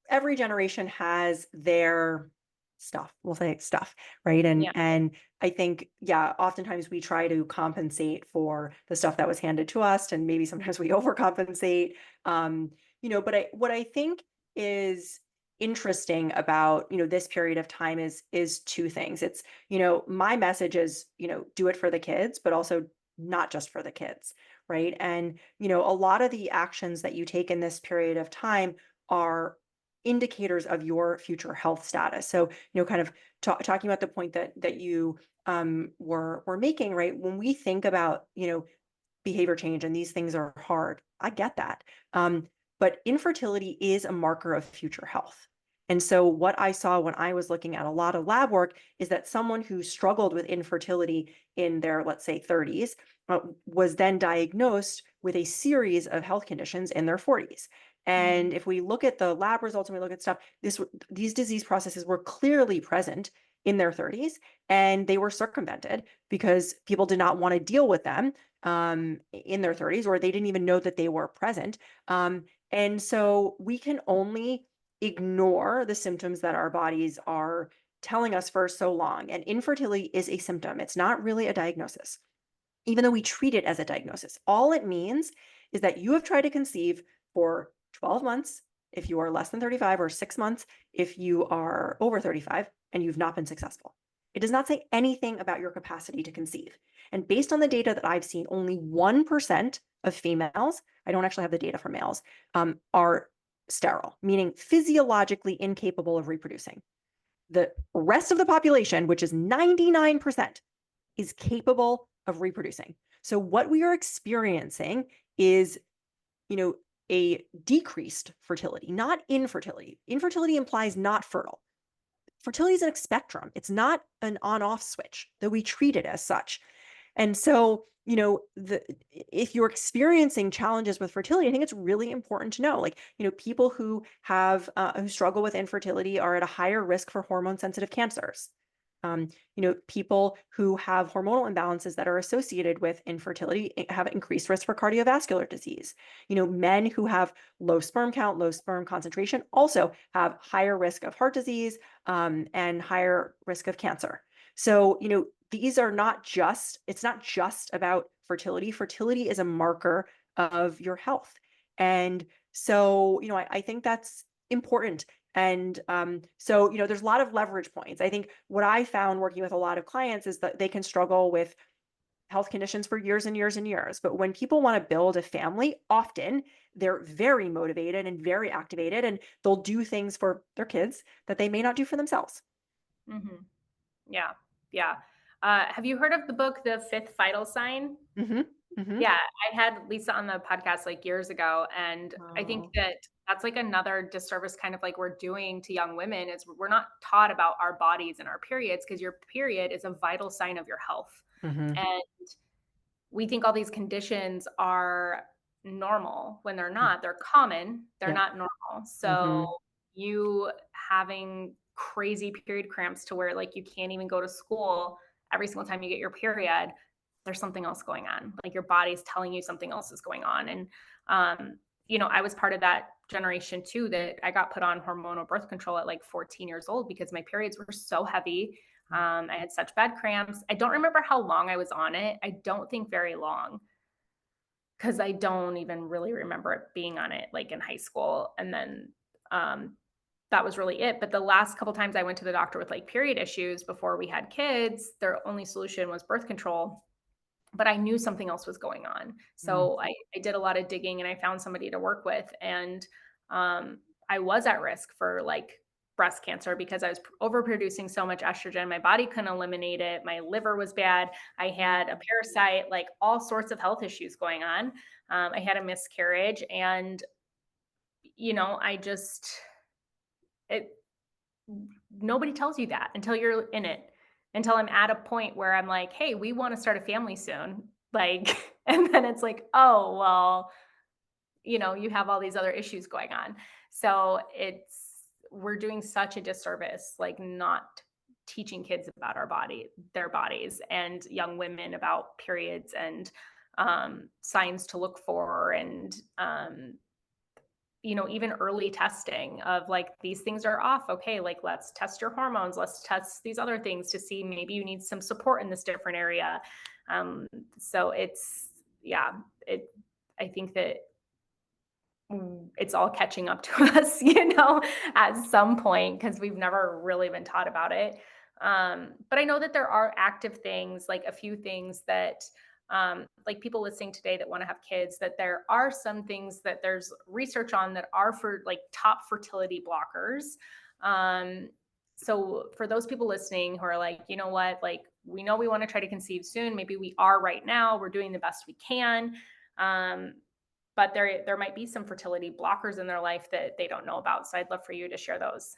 every generation has their stuff. We'll say stuff, right? And Yeah. and I think, yeah, oftentimes we try to compensate for the stuff that was handed to us, and maybe sometimes we overcompensate. Um, but what I think is interesting about, this period of time is two things. It's, my message is, do it for the kids, but also not just for the kids, right? And, a lot of the actions that you take in this period of time are indicators of your future health status. So, kind of talking about the point that you were making, right? When we think about, behavior change and these things are hard, I get that. But infertility is a marker of future health. And so, what I saw when I was looking at a lot of lab work is that someone who struggled with infertility in their, let's say, 30s, was then diagnosed with a series of health conditions in their 40s. Mm-hmm. And if we look at the lab results and we look at stuff, these disease processes were clearly present in their 30s, and they were circumvented because people did not want to deal with them in their 30s, or they didn't even know that they were present. And so we can only ignore the symptoms that our bodies are telling us for so long. And infertility is a symptom, it's not really a diagnosis, even though we treat it as a diagnosis. All it means is that you have tried to conceive for 12 months if you are less than 35, or 6 months if you are over 35, and you've not been successful. It does not say anything about your capacity to conceive. And based on the data that I've seen, only 1% of females, I don't actually have the data for males, are sterile, meaning physiologically incapable of reproducing. The rest of the population, which is 99%, is capable of reproducing. So what we are experiencing is, a decreased fertility, not infertility. Infertility implies not fertile. Fertility is a spectrum. It's not an on-off switch, though we treat it as such. And so, if you're experiencing challenges with fertility, I think it's really important to know, like, people who have who struggle with infertility are at a higher risk for hormone-sensitive cancers. People who have hormonal imbalances that are associated with infertility have increased risk for cardiovascular disease. Men who have low sperm count, low sperm concentration also have higher risk of heart disease, and higher risk of cancer. So, these are not just, it's not just about fertility. Fertility is a marker of your health. And so, I think that's important. And so, there's a lot of leverage points. I think what I found working with a lot of clients is that they can struggle with health conditions for years and years and years. But when people want to build a family, often they're very motivated and very activated, and they'll do things for their kids that they may not do for themselves. Mm-hmm. Yeah. Yeah. Have you heard of the book, The Fifth Vital Sign? Hmm. Hmm. Yeah, I had Lisa on the podcast like years ago, and I think Oh. that that's like another disservice kind of like we're doing to young women is we're not taught about our bodies and our periods, because your period is a vital sign of your health. Hmm. And we think all these conditions are normal when they're not. They're common, they're Yeah. not normal. So Hmm. you having crazy period cramps to where like you can't even go to school every single time you get your period, there's something else going on. Like your body's telling you something else is going on. And I was part of that generation too, that I got put on hormonal birth control at like 14 years old because my periods were so heavy. I had such bad cramps. I don't remember how long I was on it. I don't think very long, because I don't even really remember it being on it like in high school. And then that was really it. But the last couple times I went to the doctor with like period issues before we had kids, their only solution was birth control. But I knew something else was going on. Hmm. So I did a lot of digging and I found somebody to work with. And I was at risk for like breast cancer because I was overproducing so much estrogen. My body couldn't eliminate it. My liver was bad. I had a parasite, like all sorts of health issues going on. I had a miscarriage, and I just it nobody tells you that until you're in it, until I'm at a point where I'm like, hey, we want to start a family soon. Like, and then it's like, oh, well, you have all these other issues going on. So we're doing such a disservice, like not teaching kids about their bodies, and young women about periods and signs to look for, and even early testing of like, these things are off. Okay, like let's test your hormones. Let's test these other things to see maybe you need some support in this different area. Um, so yeah, it, I think that it's all catching up to us, at some point, because we've never really been taught about it. But I know that there are active things, like a few things that, like people listening today that want to have kids, that there are some things that there's research on that are for like top fertility blockers. Um, so for those people listening who are like, you know what, like we know we want to try to conceive soon, maybe we are right now, we're doing the best we can. Um, but there might be some fertility blockers in their life that they don't know about. So I'd love for you to share those.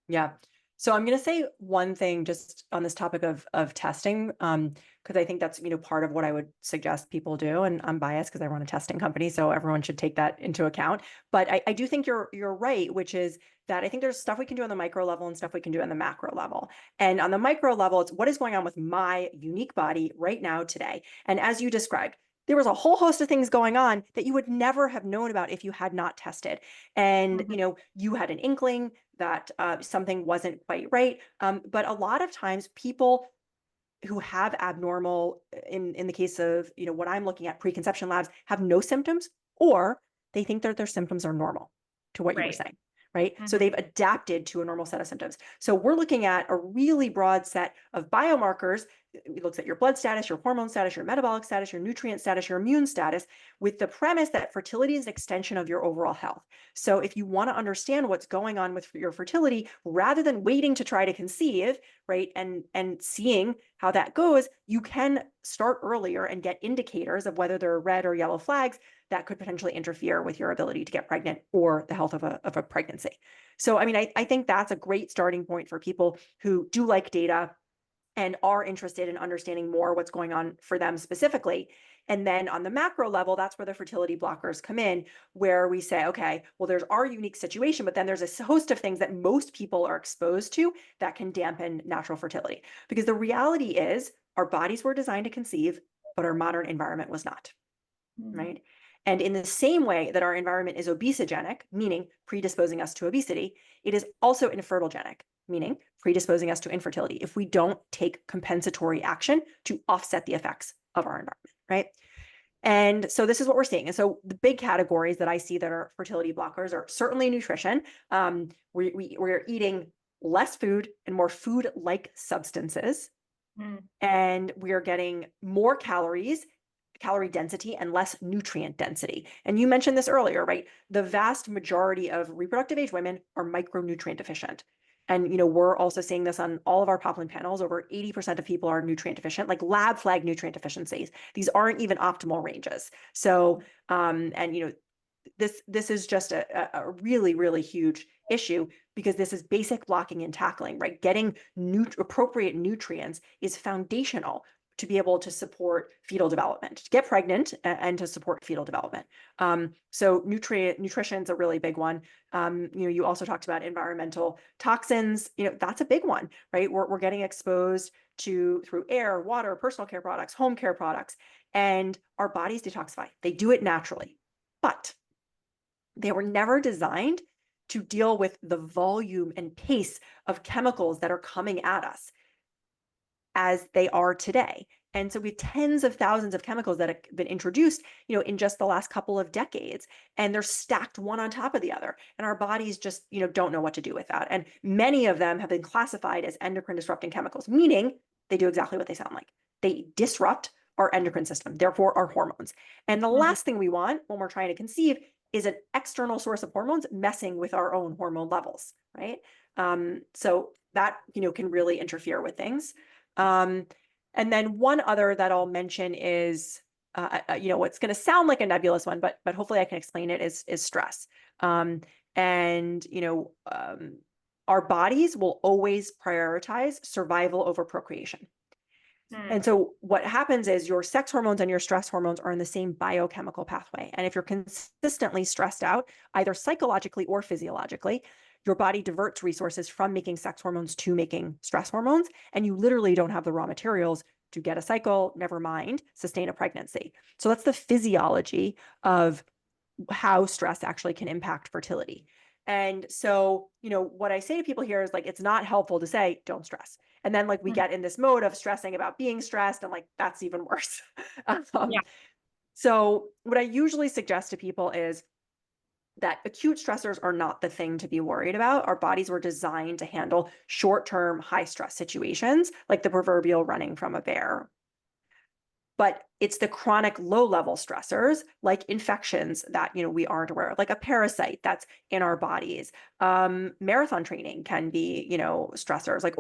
Yeah. So I'm going to say one thing just on this topic of testing, because I think that's, part of what I would suggest people do. And I'm biased because I run a testing company, so everyone should take that into account. But I do think you're right, which is that I think there's stuff we can do on the micro level and stuff we can do on the macro level. And on the micro level, it's what is going on with my unique body right now today. And as you described, there was a whole host of things going on that you would never have known about if you had not tested. And, Mhm. you had an inkling that something wasn't quite right. But a lot of times people who have abnormal, in the case of, what I'm looking at, preconception labs, have no symptoms, or they think that their symptoms are normal to what you were Right. saying, right? So Mhm. they've adapted to a normal set of symptoms. So we're looking at a really broad set of biomarkers. It looks at your blood status, your hormone status, your metabolic status, your nutrient status, your immune status, with the premise that fertility is an extension of your overall health. So if you want to understand what's going on with your fertility, rather than waiting to try to conceive, right, and seeing how that goes, you can start earlier and get indicators of whether there are red or yellow flags that could potentially interfere with your ability to get pregnant or the health of a pregnancy. So, I mean, I think that's a great starting point for people who do like data and are interested in understanding more what's going on for them specifically. And then on the macro level, that's where the fertility blockers come in, where we say, okay, well, there's our unique situation, but then there's a host of things that most people are exposed to that can dampen natural fertility. Because the reality is our bodies were designed to conceive, but our modern environment was not, Mhm. right? And in the same way that our environment is obesogenic, meaning predisposing us to obesity, it is also infertilegenic, meaning predisposing us to infertility if we don't take compensatory action to offset the effects of our environment, right? And so this is what we're seeing. And so the big categories that I see that are fertility blockers are certainly nutrition. We're eating less food and more food-like substances, Mm. and we are getting more calories, calorie density, and less nutrient density. And you mentioned this earlier, right? The vast majority of reproductive age women are micronutrient deficient. And we're also seeing this on all of our Poplin panels. Over 80% of people are nutrient deficient, like lab flag nutrient deficiencies. These aren't even optimal ranges. So, and this is just a really, really huge issue, because this is basic blocking and tackling, right? Getting appropriate nutrients is foundational to be able to support fetal development, to get pregnant, and to support fetal development. So nutrition is a really big one. You also talked about environmental toxins. That's a big one, right? We're getting exposed to through air, water, personal care products, home care products, and our bodies detoxify. They do it naturally, but they were never designed to deal with the volume and pace of chemicals that are coming at us as they are today. And so we have tens of thousands of chemicals that have been introduced, in just the last couple of decades, and they're stacked one on top of the other. And our bodies just, don't know what to do with that. And many of them have been classified as endocrine disrupting chemicals, meaning they do exactly what they sound like. They disrupt our endocrine system, therefore our hormones. And the Mhm. last thing we want when we're trying to conceive is an external source of hormones messing with our own hormone levels, right? So that, can really interfere with things. Um, and then one other that I'll mention is, what's going to sound like a nebulous one, but hopefully I can explain it, is stress. And our bodies will always prioritize survival over procreation. Mm. And so what happens is your sex hormones and your stress hormones are in the same biochemical pathway. And if you're consistently stressed out, either psychologically or physiologically, your body diverts resources from making sex hormones to making stress hormones, and you literally don't have the raw materials to get a cycle, never mind sustain a pregnancy. So that's the physiology of how stress actually can impact fertility. And so, what I say to people here is like, it's not helpful to say, don't stress. And then like we Mhm. get in this mode of stressing about being stressed, and like that's even worse. Yeah. um, so, what I usually suggest to people is that acute stressors are not the thing to be worried about. Our bodies were designed to handle short term, high stress situations, like the proverbial running from a bear. But it's the chronic low level stressors like infections that we aren't aware of, like a parasite that's in our bodies. Marathon training can be stressors, like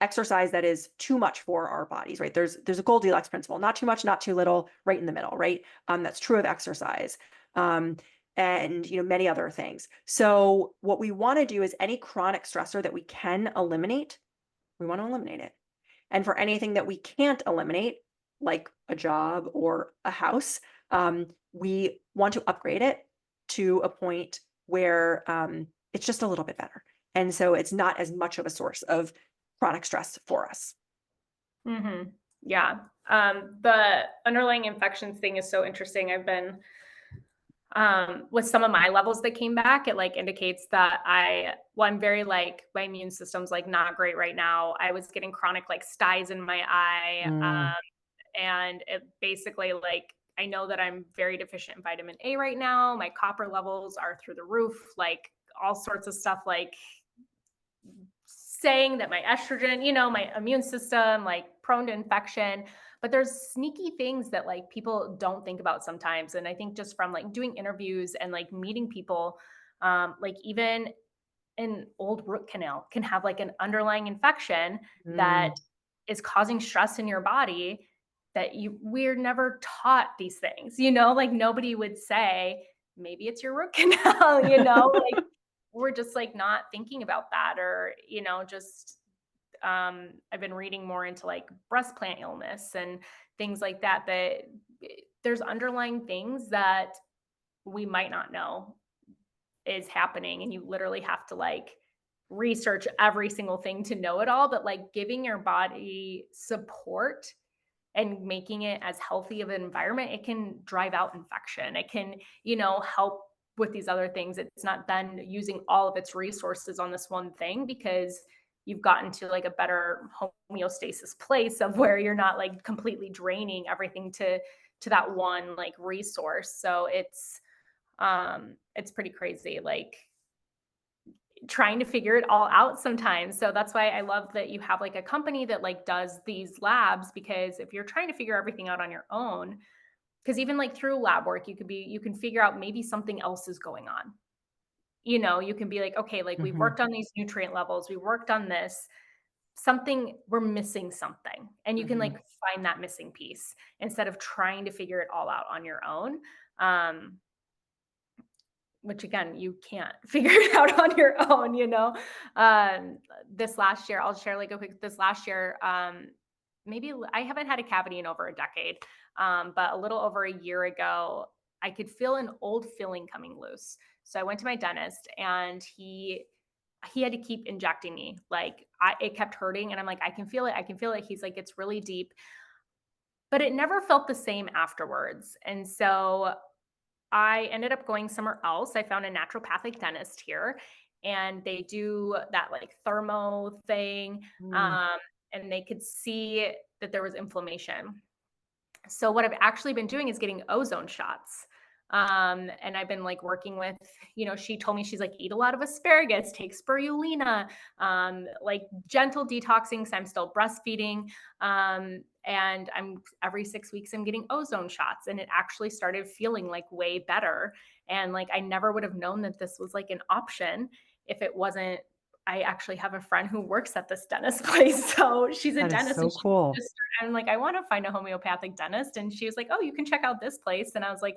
exercise that is too much for our bodies, right? There's a Goldilocks principle: not too much, not too little, right in the middle, right? That's true of exercise. um, and many other things. So what we want to do is any chronic stressor that we can eliminate, we want to eliminate it. And for anything that we can't eliminate, like a job or a house, we want to upgrade it to a point where it's just a little bit better. And so it's not as much of a source of chronic stress for us. Mhm. Yeah. The underlying infections thing is so interesting. I've been with some of my levels that came back, it like indicates that I'm very like my immune system's like not great right now. I was getting chronic like styes in my eye. Mm, And it basically like I know that I'm very deficient in vitamin A right now. My copper levels are through the roof, like all sorts of stuff like saying that my estrogen, my immune system, like prone to infection. But there's sneaky things that like people don't think about sometimes. And I think just from like doing interviews and like meeting people, like even an old root canal can have like an underlying infection that mm, is causing stress in your body that we're never taught these things, like nobody would say, maybe it's your root canal, like we're just like not thinking about that or just I've been reading more into like breast plant illness and things like that there's underlying things that we might not know is happening, and you literally have to like research every single thing to know it all, but like giving your body support and making it as healthy of an environment, it can drive out infection. It can, help with these other things. It's not then using all of its resources on this one thing because you've gotten to like a better homeostasis place of where you're not like completely draining everything to that one like resource. So it's pretty crazy like trying to figure it all out sometimes. So that's why I love that you have like a company that like does these labs, because if you're trying to figure everything out on your own, because even like through lab work, you can figure out maybe something else is going on. You can be like, okay, like we've mhm, worked on these nutrient levels, we worked on this, something, we're missing something. And you can like mhm. find that missing piece instead of trying to figure it all out on your own. Um, which again, you can't figure it out on your own, this last year, I'll share like a quick, this last year, maybe I haven't had a cavity in over a decade. But a little over a year ago, I could feel an old filling coming loose. So I went to my dentist and he had to keep injecting me. Like it kept hurting. And I'm like, I can feel it. I can feel it. He's like, it's really deep, but it never felt the same afterwards. And so I ended up going somewhere else. I found a naturopathic dentist here, and they do that like thermo thing. Mm, Um, and they could see that there was inflammation. So what I've actually been doing is getting ozone shots. And I've been like working with, she told me, she's like, eat a lot of asparagus, take spirulina, like gentle detoxing. So I'm still breastfeeding. And I'm every 6 weeks, I'm getting ozone shots. And it actually started feeling like way better. And like, I never would have known that this was like an option if it wasn't. I actually have a friend who works at this dentist place. So she's a that is dentist and so she cool. just I'm like, I want to find a homeopathic dentist. And she was like, oh, you can check out this place. And I was like,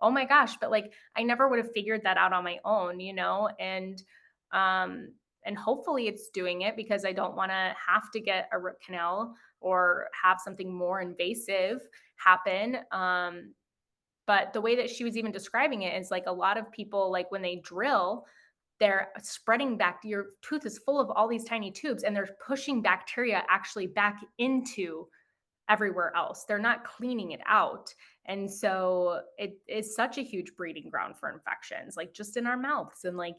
oh my gosh. But like, I never would have figured that out on my own, um, and hopefully it's doing it because I don't want to have to get a root canal or have something more invasive happen. But the way that she was even describing it is like a lot of people, like when they drill, they're spreading back. Your tooth is full of all these tiny tubes and they're pushing bacteria actually back into everywhere else. They're not cleaning it out. And so it is such a huge breeding ground for infections, like just in our mouths. And like,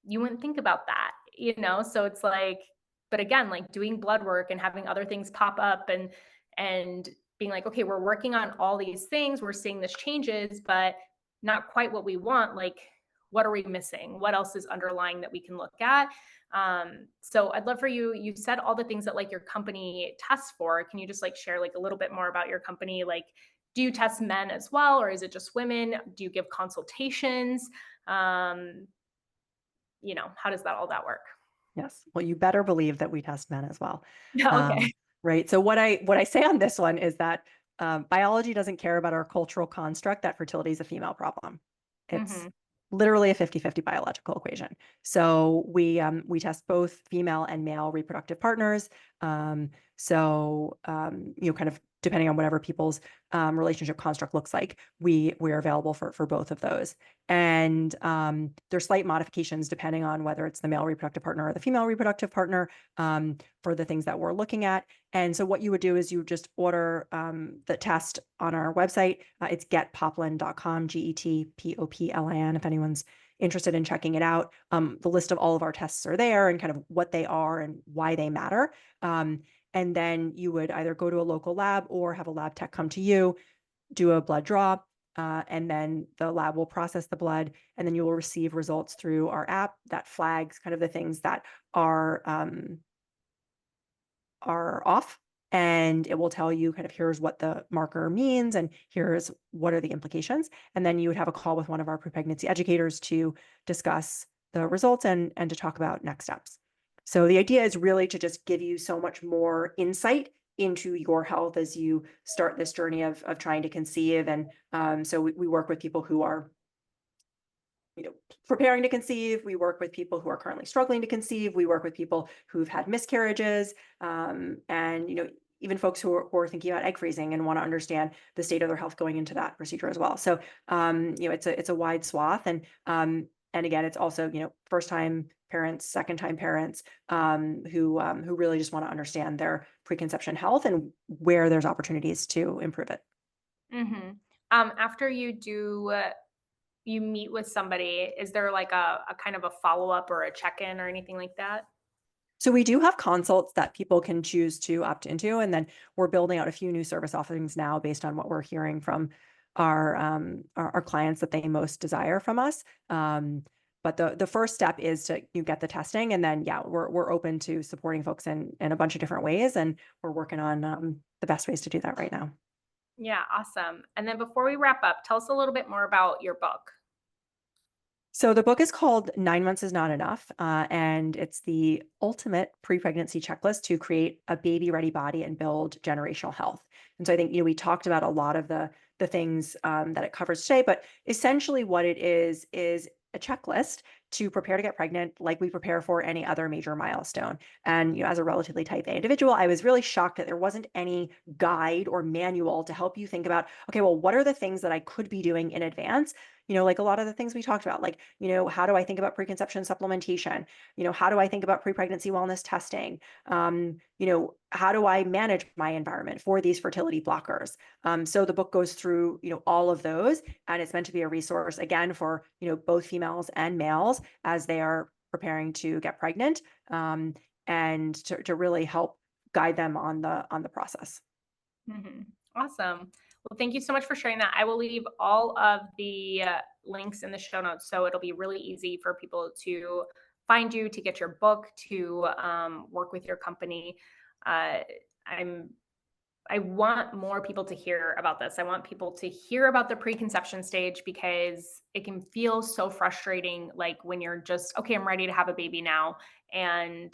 you wouldn't think about that, you know? So it's like, but again, like doing blood work and having other things pop up and being like, okay, we're working on all these things, we're seeing this changes, but not quite what we want. Like, what are we missing? What else is underlying that we can look at? So I'd love for you, you said all the things that like your company tests for. Can you just like share like a little bit more about your company? Like, do you test men as well, or is it just women? Do you give consultations? Um, how does all that work? Yes. Well, you better believe that we test men as well. Yeah, okay. Right. So what I say on this one is that biology doesn't care about our cultural construct that fertility is a female problem. It's Mhm. literally a 50-50 biological equation. So we test both female and male reproductive partners. Kind of depending on whatever people's relationship construct looks like, we're available for both of those. And there's slight modifications depending on whether it's the male reproductive partner or the female reproductive partner for the things that we're looking at. And so what you would do is you just order the test on our website. It's getpoplin.com, GETPOPLIN, if anyone's interested in checking it out. The list of all of our tests are there and kind of what they are and why they matter. And then you would either go to a local lab or have a lab tech come to you, do a blood draw, and then the lab will process the blood, and then you will receive results through our app that flags kind of the things that are off. And it will tell you kind of here's what the marker means and here's what are the implications. And then you would have a call with one of our pre-pregnancy educators to discuss the results and to talk about next steps. So the idea is really to just give you so much more insight into your health as you start this journey of trying to conceive. And so we work with people who are preparing to conceive. We work with people who are currently struggling to conceive. We work with people who've had miscarriages, and even folks who are thinking about egg freezing and want to understand the state of their health going into that procedure as well. So it's a wide swath, and again, it's also first time parents, second time parents who really just want to understand their preconception health and where there's opportunities to improve it. Mhm. After you meet with somebody, is there like a kind of a follow-up or a check-in or anything like that? So we do have consults that people can choose to opt into, and then we're building out a few new service offerings now based on what we're hearing from our clients that they most desire from us. But the first step is to get the testing, and then we're open to supporting folks in a bunch of different ways, and we're working on the best ways to do that right now. Yeah, awesome. And then before we wrap up, tell us a little bit more about your book. So the book is called 9 Months is Not Enough, and it's the ultimate pre-pregnancy checklist to create a baby-ready body and build generational health. And so I think we talked about a lot of the things that it covers today, but essentially what it is a checklist to prepare to get pregnant, like we prepare for any other major milestone. And as a relatively type A individual, I was really shocked that there wasn't any guide or manual to help you think about, okay, well, what are the things that I could be doing in advance? Like a lot of the things we talked about, like, how do I think about preconception supplementation? How do I think about pre-pregnancy wellness testing? How do I manage my environment for these fertility blockers? So the book goes through, all of those, and it's meant to be a resource again for, both females and males as they are preparing to get pregnant, and to really help guide them on the process. Mhm. Awesome. Well, thank you so much for sharing that. I will leave all of the links in the show notes, so it'll be really easy for people to find you, to get your book, to work with your company. Uh, I'm I want more people to hear about this. I want people to hear about the preconception stage because it can feel so frustrating, like when you're just, okay, I'm ready to have a baby now, and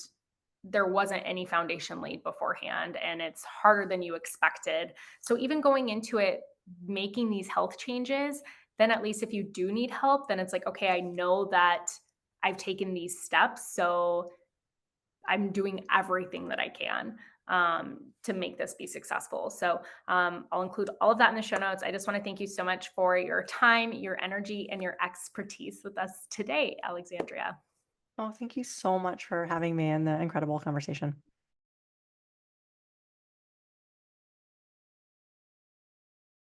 there wasn't any foundation laid beforehand, and it's harder than you expected. So even going into it, making these health changes, then at least if you do need help, then it's like, okay, I know that I've taken these steps. So I'm doing everything that I can to make this be successful. So I'll include all of that in the show notes. I just want to thank you so much for your time, your energy, and your expertise with us today, Alexandria. Oh, thank you so much for having me and the incredible conversation.